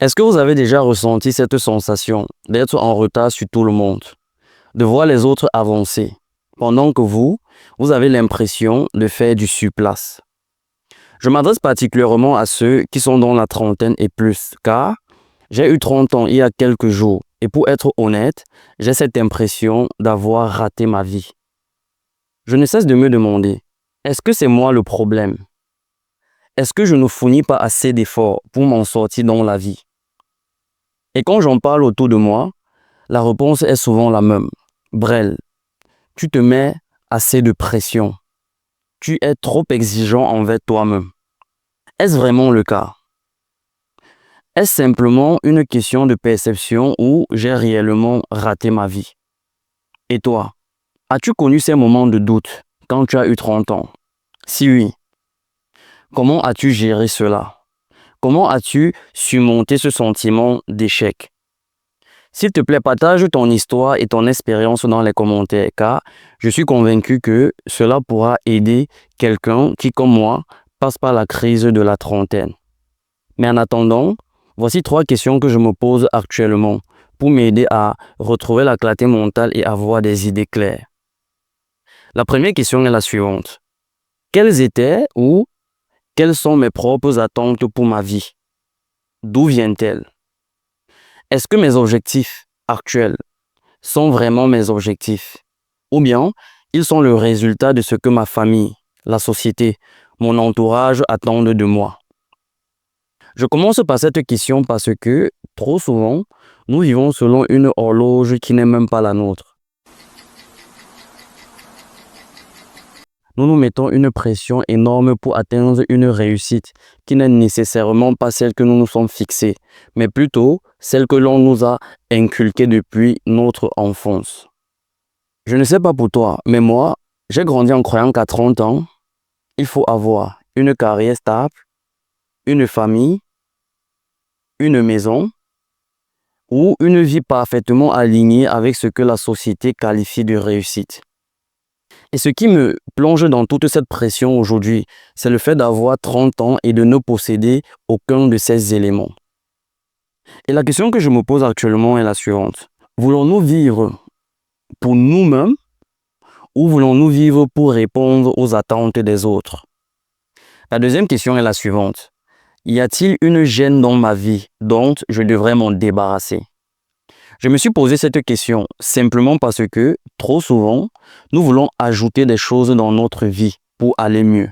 Est-ce que vous avez déjà ressenti cette sensation d'être en retard sur tout le monde, de voir les autres avancer, pendant que vous avez l'impression de faire du surplace? Je m'adresse particulièrement à ceux qui sont dans la trentaine et plus, car j'ai eu 30 ans il y a quelques jours, et pour être honnête, j'ai cette impression d'avoir raté ma vie. Je ne cesse de me demander, est-ce que c'est moi le problème? Est-ce que je ne fournis pas assez d'efforts pour m'en sortir dans la vie? Et quand j'en parle autour de moi, la réponse est souvent la même. Brel, tu te mets assez de pression. Tu es trop exigeant envers toi-même. Est-ce vraiment le cas? Est-ce simplement une question de perception ou j'ai réellement raté ma vie? Et toi, as-tu connu ces moments de doute quand tu as eu 30 ans? Si oui, comment as-tu géré cela? Comment as-tu surmonté ce sentiment d'échec? S'il te plaît, partage ton histoire et ton expérience dans les commentaires, car je suis convaincu que cela pourra aider quelqu'un qui, comme moi, passe par la crise de la trentaine. Mais en attendant, voici 3 questions que je me pose actuellement pour m'aider à retrouver la clarté mentale et avoir des idées claires. La première question est la suivante. Quelles étaient ou quelles sont mes propres attentes pour ma vie? D'où viennent-elles? Est-ce que mes objectifs actuels sont vraiment mes objectifs? Ou bien, ils sont le résultat de ce que ma famille, la société, mon entourage attendent de moi? Je commence par cette question parce que, trop souvent, nous vivons selon une horloge qui n'est même pas la nôtre. Nous nous mettons une pression énorme pour atteindre une réussite qui n'est nécessairement pas celle que nous nous sommes fixés, mais plutôt celle que l'on nous a inculquée depuis notre enfance. Je ne sais pas pour toi, mais moi, j'ai grandi en croyant qu'à 30 ans, il faut avoir une carrière stable, une famille, une maison ou une vie parfaitement alignée avec ce que la société qualifie de réussite. Et ce qui me plonge dans toute cette pression aujourd'hui, c'est le fait d'avoir 30 ans et de ne posséder aucun de ces éléments. Et la question que je me pose actuellement est la suivante. Voulons-nous vivre pour nous-mêmes ou voulons-nous vivre pour répondre aux attentes des autres? La deuxième question est la suivante. Y a-t-il une gêne dans ma vie dont je devrais m'en débarrasser? Je me suis posé cette question simplement parce que, trop souvent, nous voulons ajouter des choses dans notre vie pour aller mieux.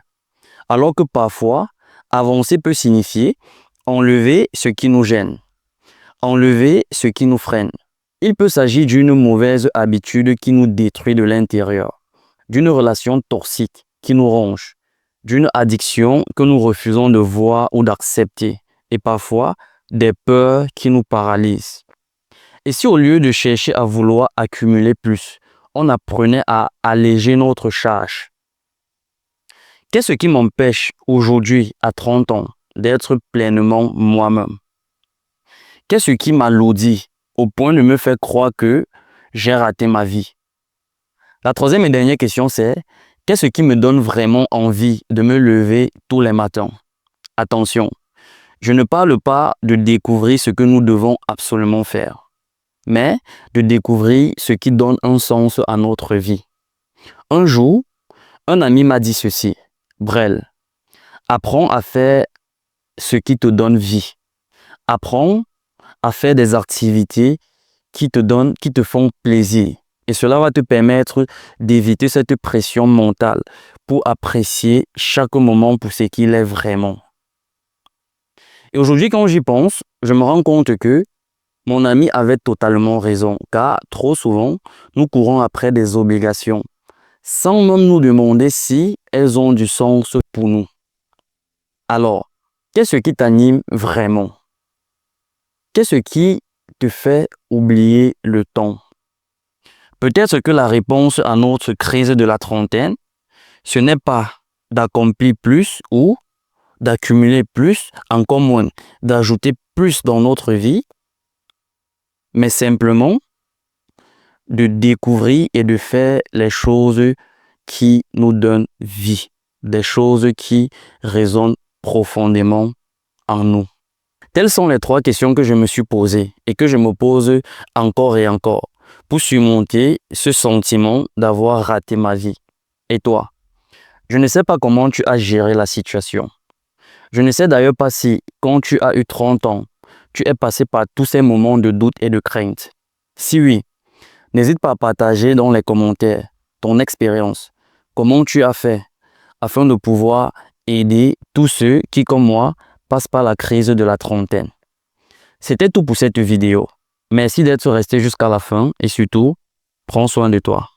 Alors que parfois, avancer peut signifier enlever ce qui nous gêne, enlever ce qui nous freine. Il peut s'agir d'une mauvaise habitude qui nous détruit de l'intérieur, d'une relation toxique qui nous ronge, d'une addiction que nous refusons de voir ou d'accepter, et parfois des peurs qui nous paralysent. Et si au lieu de chercher à vouloir accumuler plus, on apprenait à alléger notre charge? Qu'est-ce qui m'empêche aujourd'hui, à 30 ans, d'être pleinement moi-même? Qu'est-ce qui m'alourdit au point de me faire croire que j'ai raté ma vie? La troisième et dernière question, c'est qu'est-ce qui me donne vraiment envie de me lever tous les matins? Attention, je ne parle pas de découvrir ce que nous devons absolument faire, mais de découvrir ce qui donne un sens à notre vie. Un jour, un ami m'a dit ceci. Brel, apprends à faire ce qui te donne vie. Apprends à faire des activités qui te font plaisir. Et cela va te permettre d'éviter cette pression mentale pour apprécier chaque moment pour ce qu'il est vraiment. Et aujourd'hui, quand j'y pense, je me rends compte que mon ami avait totalement raison, car trop souvent, nous courons après des obligations, sans même nous demander si elles ont du sens pour nous. Alors, qu'est-ce qui t'anime vraiment? Qu'est-ce qui te fait oublier le temps? Peut-être que la réponse à notre crise de la trentaine, ce n'est pas d'accomplir plus ou d'accumuler plus, encore moins d'ajouter plus dans notre vie, mais simplement de découvrir et de faire les choses qui nous donnent vie, des choses qui résonnent profondément en nous. Telles sont les 3 questions que je me suis posées et que je me pose encore et encore pour surmonter ce sentiment d'avoir raté ma vie. Et toi? Je ne sais pas comment tu as géré la situation. Je ne sais d'ailleurs pas si, quand tu as eu 30 ans, tu es passé par tous ces moments de doute et de crainte. Si oui, n'hésite pas à partager dans les commentaires ton expérience, comment tu as fait afin de pouvoir aider tous ceux qui, comme moi, passent par la crise de la trentaine. C'était tout pour cette vidéo. Merci d'être resté jusqu'à la fin et surtout, prends soin de toi.